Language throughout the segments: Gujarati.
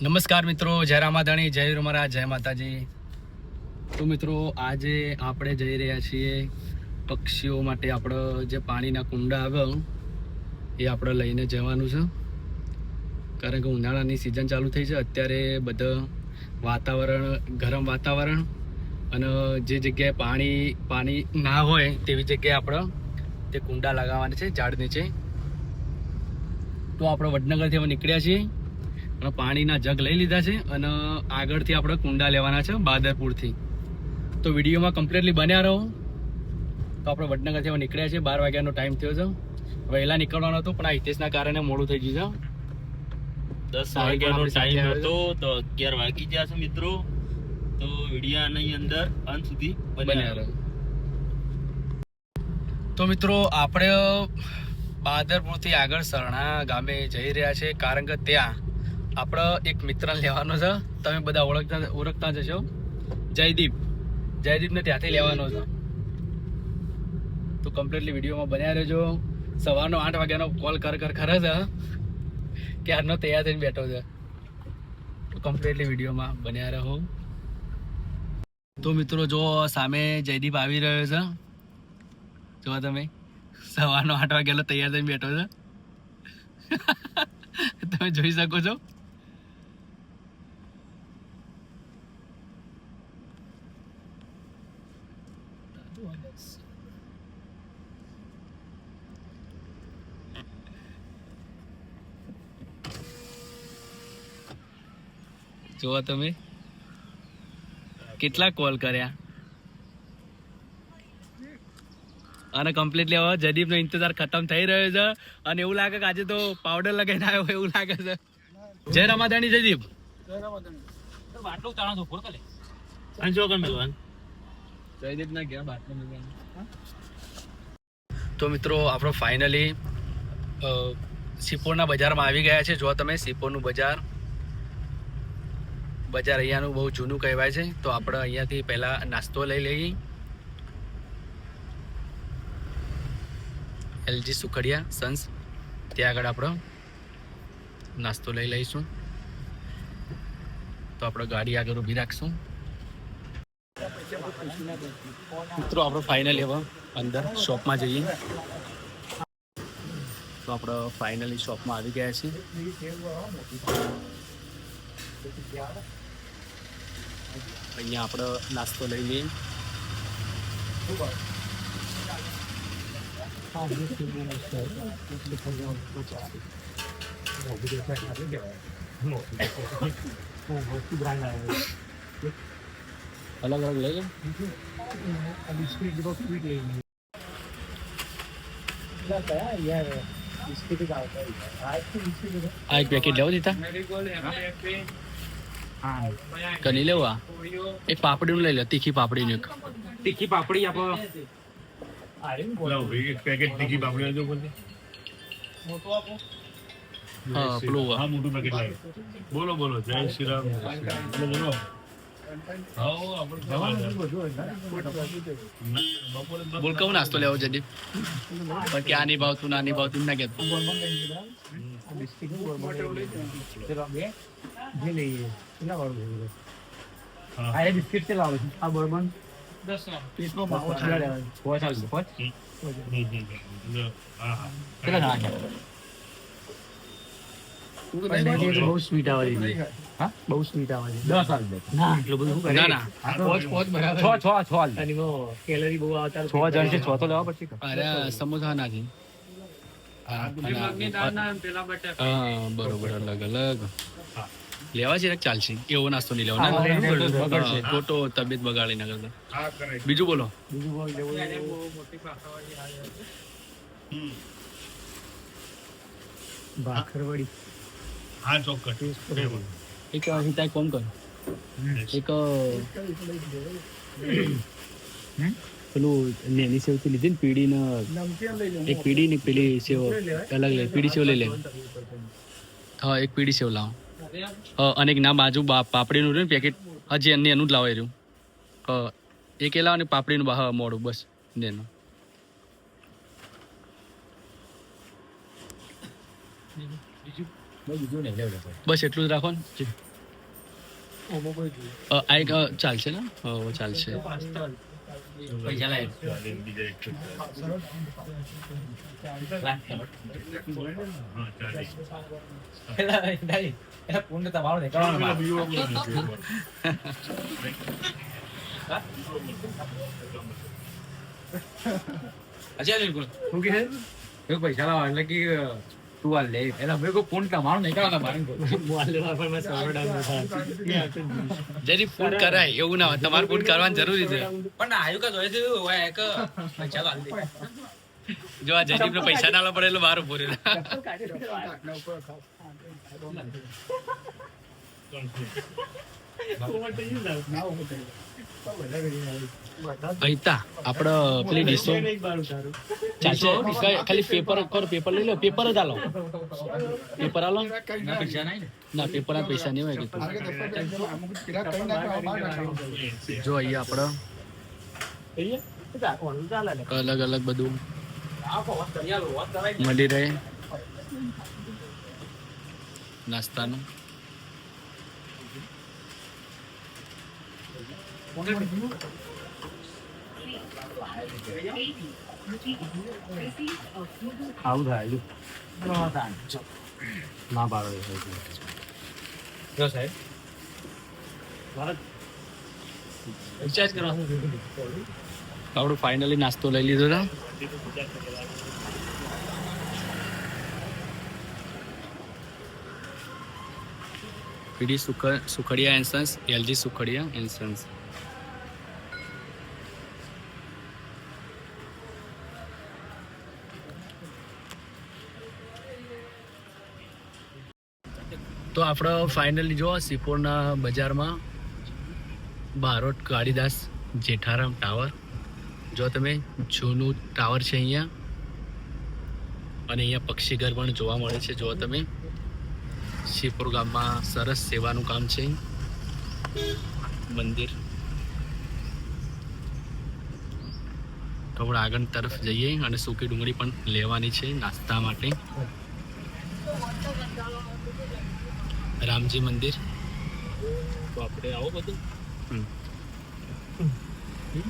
નમસ્કાર મિત્રો, જય રામાધણી, જય રૂમારા, જય માતાજી. તો મિત્રો આજે આપણે જઈ રહ્યા છીએ પક્ષીઓ માટે. આપણે જે પાણીના કુંડા આવે એ આપણે લઈને જવાનું છે, કારણ કે ઉનાળાની સિઝન ચાલુ થઈ છે. અત્યારે બધા વાતાવરણ ગરમ વાતાવરણ, અને જે જગ્યાએ પાણી ના હોય તેવી જગ્યાએ આપણે તે કુંડા લગાવવાના છે ઝાડ નીચે. તો આપણે વડનગરથી હવે નીકળ્યા છીએ અને પાણીના જગ લઈ લીધા છે, અને આગળથી આપણે કુંડા લેવાના છે બાદરપુરથી. તો વિડીયોમાં કમ્પ્લીટલી બન્યા રહો. તો આપણે વડનગરથી હવે નીકળ્યા છીએ. 12 વાગ્યાનો ટાઈમ થયો છે. વહેલા નીકળવાનો હતો, પણ આ હિતેશના કારણે મોડું થઈ ગયું છે. 10 વાગ્યાનો ટાઈમ હતો તો 11 વાગી ગયા છે મિત્રો. તો વિડીયોની અંદર અંત સુધી બન્યા રહો. તો મિત્રો આપણે બાદરપુરથી આગળ સરણા ગામે જઈ રહ્યા છે, કારણ કે ત્યાં આપણે એક મિત્ર લેવાનો છે. તમે બધા ઓળખતા જશો, જયદીપને ત્યાંથી લેવાનો છે. તો કમ્પ્લીટલી વિડીયોમાં બન્યા રહેજો. સવારનો 8 વાગ્યાનો કોલ કરે છે કે આજનો તૈયાર થઈને બેઠો છે. તો કમ્પ્લીટલી વિડીયોમાં બન્યા રહો. તો મિત્રો જો સામે જયદીપ આવી રહ્યો છે. જો તમે સવારનો 8 વાગ્યાનો તૈયાર થઈને બેઠો છે. તમે જોઈ શકો છો. જોવા તમે કેટલા કોલ કર્યા, અને કમ્પ્લીટલી હવે જયદીપનો ઇંતજાર ખતમ થઈ રહ્યો છે. અને એવું લાગે કે આજે તો પાવડર લગાવીને આવ્યો એવું લાગે છે. જય રામાધણી જયદીપ. તો મિત્રો આપણે ફાઇનલી સિપોરના બજારમાં આવી ગયા છે. જો તમે સિપોરનું બજાર અહીંયાનું બહુ જૂનું કહેવાય છે. તો આપણે અહીંયાથી પહેલા નાસ્તો લઈ લઈએ. એલજી સુખડિયા સન્સ, ત્યાં આગળ આપણે નાસ્તો લઈ લઈશું. તો આપણે ગાડી આગળ ઊભી રાખશું. મિત્રો આપણે ફાઇનલી હવે અંદર શોપમાં જઈએ. તો આપણે ફાઇનલી શોપમાં આવી ગયા છીએ. અહીંયા આપણે નાસ્તો લઈ લઈએ. અલગ અલગ લઈ લે. આ એક પેકેટ લેવો દીધા. કની લેવું? એક પાપડીનું લઈ લે, તીખી પાપડીનું. એક તીખી પાપડી આપો. એક પેકેટ તીખી પાપડી આપો. હા પેલું મોટું પેકેટ લાવી. બોલો જય શ્રી રામ. બોલો બોલ, કહું નાસ્તો લેવો જદી પણ કે આ નહીં ભાવતું ના નહીં ભાવતું ના કહેતું. બિસ્કિટ લાવે છે આ બર્બન 10 બહુ સ્વીટ આવે છે. હા બહુ સ્વીટ આવે છે. 10 આલ દે. ના એટલું બધું કરે. ના પોચ બરાબર. 6 અને કેલરી બહુ આવતા 6 જણ છે. 6 તો લેવા પડશે. અરે સમોસા નાખી. હા બરોબર, અલગ અલગ લેવા છે. ચાલશે, એવો નાસ્તો નહીં લેવો. ખોટો તબિયત બગાડી ના કરતા. બીજું બોલો. ભાખરવડી. હા ચોક્કસ. એક હિતાય કોમ કર. એક પેલું નેની સેવ થી લીધી ને પીડી ને, એક પીડી ને પેલી સેવ અલગ લે. પીડી સેવ લઈ લે. હા એક પીડી સેવ લાવો. અને એક ના બાજુ પાપડીનું રહ્યું પેકેટ, હજી એનું જ લાવો. રહ્યું એક એ લાવો ને પાપડીનું બહાર મોડું બસ એનું. બસ એટલું જ રાખો ને. આ એક ચાલશે ને? ચાલશે. પૈસા લાય. પૂર્ણ તમારો પૈસા લાવવા એટલે કે તું હાલ લે એટલે મેં કોઈ પૂર્ણ તમારો નહીં જેની ફૂડ કરાય એવું ના હોય, તમારે ફૂડ કરવાની જરૂરી છે. પણ આયુ કા જોઈ થયું હોય એક પૈસા લાવ દે. જો આ જયદીપને પૈસા ના પડે એટલે બહાર ઉભો રહ્યો. અહીંતા આપણે પેલી ડીશો ચાલશે. ખાલી પેપર પેપર લઈ લો. પેપર જ આલો. પેપર આલો. ના પેપર ના પૈસા નહીં હોય. જો અહીંયા આપણે અલગ અલગ બધું મળી રહે નાસ્તાનું. આવું થાય ના પાડો જો સાહેબ રિચાર્જ કરવાનું આપણે ફાઇનલી નાસ્તો લઈ લીધો છે. પીડી સુખડિયા એન્સન્સ, એલજી સુખડિયા એન્સન્સ. તો આપણે ફાઇનલી જો સિપોરના બજારમાં બારોટ કાળીદાસ જેઠારામ ટાવર, જો તમે જૂનું ટાવર છે અહીંયા, અને અહીંયા પક્ષીઘર પણ જોવા મળે છે. જો તમે શિવપુર ગામમાં સરસ સેવાનું કામ છે. મંદિર થોડા આગળ તરફ જઈએ અને સૂકી ડુંગળી પણ લેવાની છે નાસ્તા માટે. રામજી મંદિર તો આપણે આવો બધું.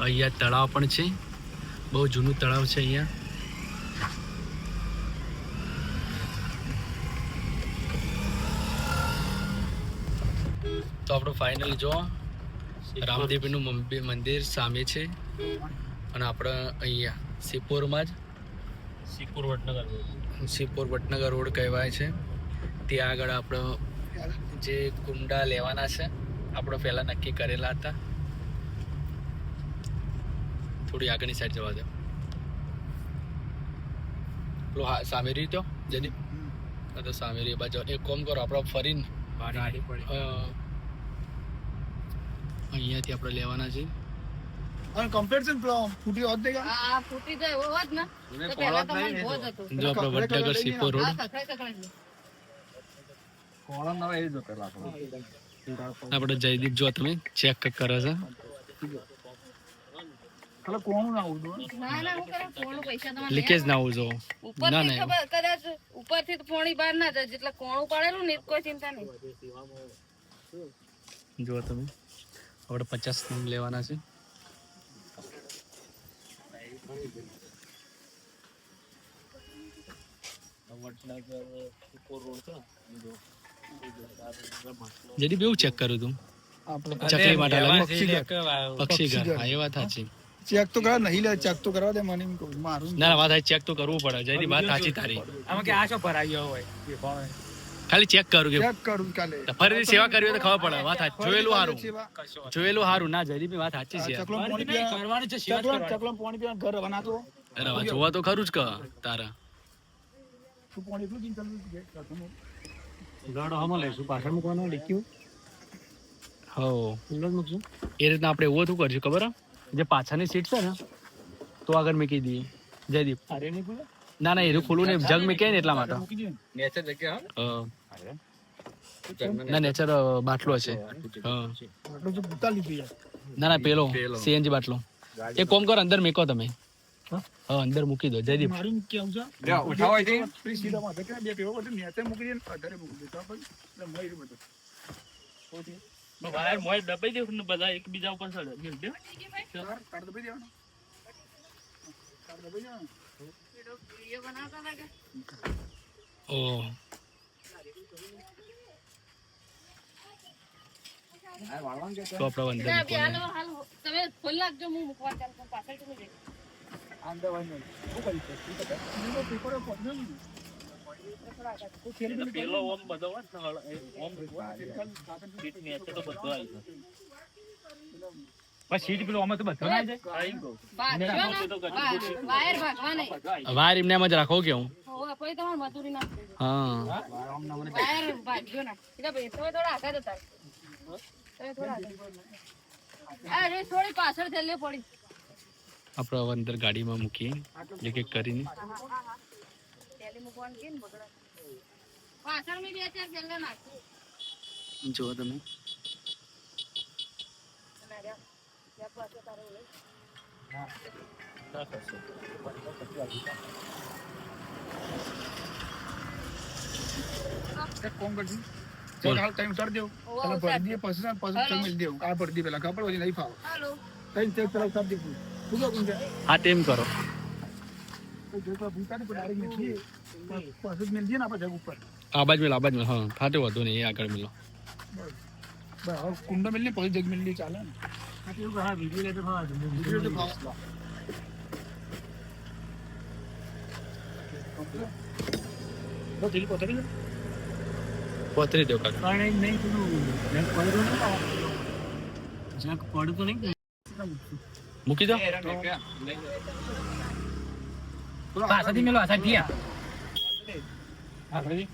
અહીંયા તળાવ પણ છે, બહુ જૂનું તળાવ છે અહીંયા. તો આપણું ફાઇનલી જો રામદેવનું મંદિર સામે છે, અને આપણે અહીંયા સિપોરમાં જ સિપોર વડનગર રોડ કહેવાય છે. ત્યાં આગળ આપણે જે કુંડા લેવાના છે આપણે પહેલાં નક્કી કરેલા હતા. થોડી આગળની સાઈડ જવા દો. પેલો સામે રહી તો જદી તો સામે રહી બાજુ એક કોમ કરો, આપણે ફરીને અહીંયાથી આપણે લેવાના છે. અને કમ્પ્લીટ છે ફૂટી હોત દેગા આ ફૂટી જાય એવો હોત ને તો પહેલા તો મને બહુ જ હતું. જો આપણે વડનગર સિપોર રોડ. કોળમ ના એ જો પેલા આપણે જયદીપ જો તમે ચેક કરે છે. કલા કોણ ના આવતો ના ના હું કરે કોણ પૈસા તમારે લીકેજ ના હોવું જો. ના ઉપરથી ના ખબર કદાચ ઉપરથી તો પોણી બહાર ના જાય, જેટલા કોણું પાડેલું ને કોઈ ચિંતા નહીં. જો તમે આપણે 50 નંગ લેવાના છે. જદી બેવું ચેક કર્યું તું ચકલી માટે પક્ષીઘર. હા એ વાત સાચી. ચેક તો કરા નહીં લે, ચેક તો કરવા દે મને એમ કહું મારું. ના ના વાત સાચી, ચેક તો કરવું પડે. જયદી વાત સાચી તારી. આમાં કે આ શું ભરાયો હોય ખાલી ચેક કરું કે ચેક કરું કાલે ફરીથી સેવા કરવી હોય તો ખબર પડે. વાત સાચી. જોયેલું સારું, જોયેલું સારું. ના જયદીપ વાત સાચી છે. ચકલો પાણી પીવા કરવાની છે ચકલો પાણી પીવા ઘર રવાના તો અરે વાત જોવા તો ખરું જ કે તારા. શું પાણી પીવું ચિંતા નથી. ગાડો હમો લેશું પાછળ મૂકવાનો ડીક્યુ હો અંદર મૂકશું. એ રીતના આપણે એવું શું કરશું ખબર? જે પાછળની સીટ છે ને તો આગળ મૂકી દઈએ જયદીપ. અરે નહીં બોલે ના ના એનું ખુલ્લું ને જગ મૂકે ને એટલા માટે. નેચર જગ્યા હા. ના નેચર બાટલો છે. હા આટલું તો ભૂતા લીધી યાર. ના ના પેલો સીએનજી બાટલો. એક કોમ કરો અંદર મૂકો તમે. હા અંદર મૂકી દો જયદીપ. મારું કેવું છે ઉઠાવો છે ફ્રી સીધા માં કે બે પેવો બધું નેચે મૂકી દે અધરે મૂકી દે તો પછી એટલે મય બધું વાયર મોય દબાઈ દે ને બધા એકબીજા ઉપર ચડે મિલ દે તાર દબાઈ દેવાનો તાર દબાઈ દેવાનો વિડીયો બનાવતા હતા કે ઓ તો આપણા વંદન ના, બી હાલો, હાલો. તમે ખોલી નાખજો, હું મૂકવા ચાલું છું. પાછળ ચલી જઈશ. આંધા વાંધો શું કરી છે પેપરો પહોંચ્યો ને પેલો ઓમ બધો વાત ને ઓમ સીટ મેચે તો બધો આવી ગયો બસ સીટ પેલું આમાં તો બધું ના જાય આવી ગયો ભાગજો ને. વાયર ભાગવા નહીં. વાર એમને એમ જ રાખો કે હું હોવે, પછી તમારે મજૂરી ના થાય. હા વાયર ભાગજો ના. એટલે ભાઈ, તમે થોડા આગળ હતા. તમે થોડા આગળ. અરે, થોડી પાછળ થેલી પડી. આપણે હવે અંદર ગાડીમાં મૂકીએ એક એક કરીને થેલી મૂકવાનું કે ને બગડા. પાછળ મેં બે ચાર થેલા નાખી. જુઓ તમે અને રહ્યા. ત્યાં પાછળ તારે ઓલે. એક કોમ કરજો ચાલ હાલ ટાઈમ સર દેવ પેલા ભરી દે પછી તમે મિલ દેવ આ ભરી દે પેલા ખબર પછી નહીં ફાવ હાલો. કઈ ચેક પેલા સર દેવ શું કહું છે હા તેમ કરો તો જો તો ભૂકા ને ડાયરેક્ટ મિલ દે પછી મિલ દે ને આપણે જગ ઉપર આબાજ મેલ હા ફાટે વધુ નહીં એ આગળ મેલો બસ કુંડો મિલ ને પછી જગ મિલ દે ચાલે ને હા વિડીયો લેતો હા વિડિયો તો ફાવ તો દિલ પોતરી પથરી દો કાકા કારણ નહીં પેલું જગ પડતું નહીં મૂકી દો પાછળથી મેલો આછા ગયા હા ભાઈ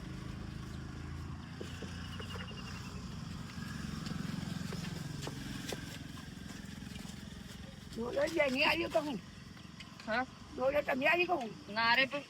હા? ના રે ભાઈ.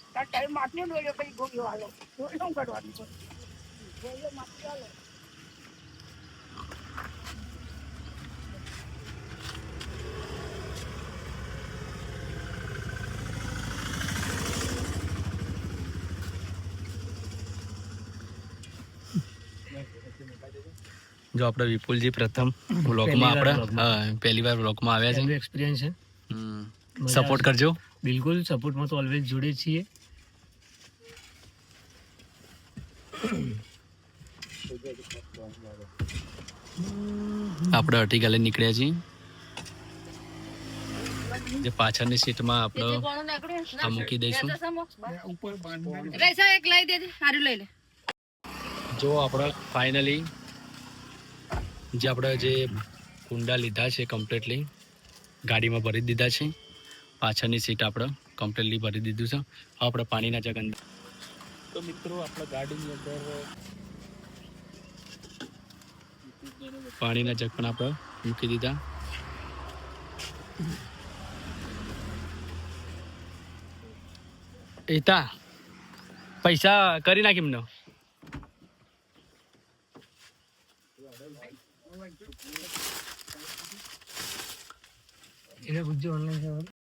જો આપણે વિપુલજી પ્રથમ વ્લોગમાં આપણે પહેલી વાર વ્લોગમાં આવ્યા છે એક્સપિરિયન્સ છે સપોર્ટ કરજો બિલકુલ સપોર્ટમાં તો ઓલવેઝ જોડે છીએ આપણે અર્ટિગા લઈને નીકળ્યા છીએ જે પાછળની સીટમાં આપણે જે કોણું નીકળ્યું ને, આ મૂકી દઈશું. બે તો સમો. ઉપર બાંધ પૈસા એક લઈ દેજે. હારું લઈ લે. જો આપણે ફાઇનલી જે આપણે જે કુંડા લીધા છે કમ્પ્લીટલી ગાડીમાં ભરી દીધા છે પાછળની સીટ આપણે કમ્પ્લીટલી ભરી દીધું છે હવે આપણે પાણીના જગ અંદર તો મિત્રો આપણા ગાડીની અંદર પાણીના જગ પણ આપણે મૂકી દીધા એતા પૈસા કરી નાખી એમનો એને પૂછજો ઓનલાઈન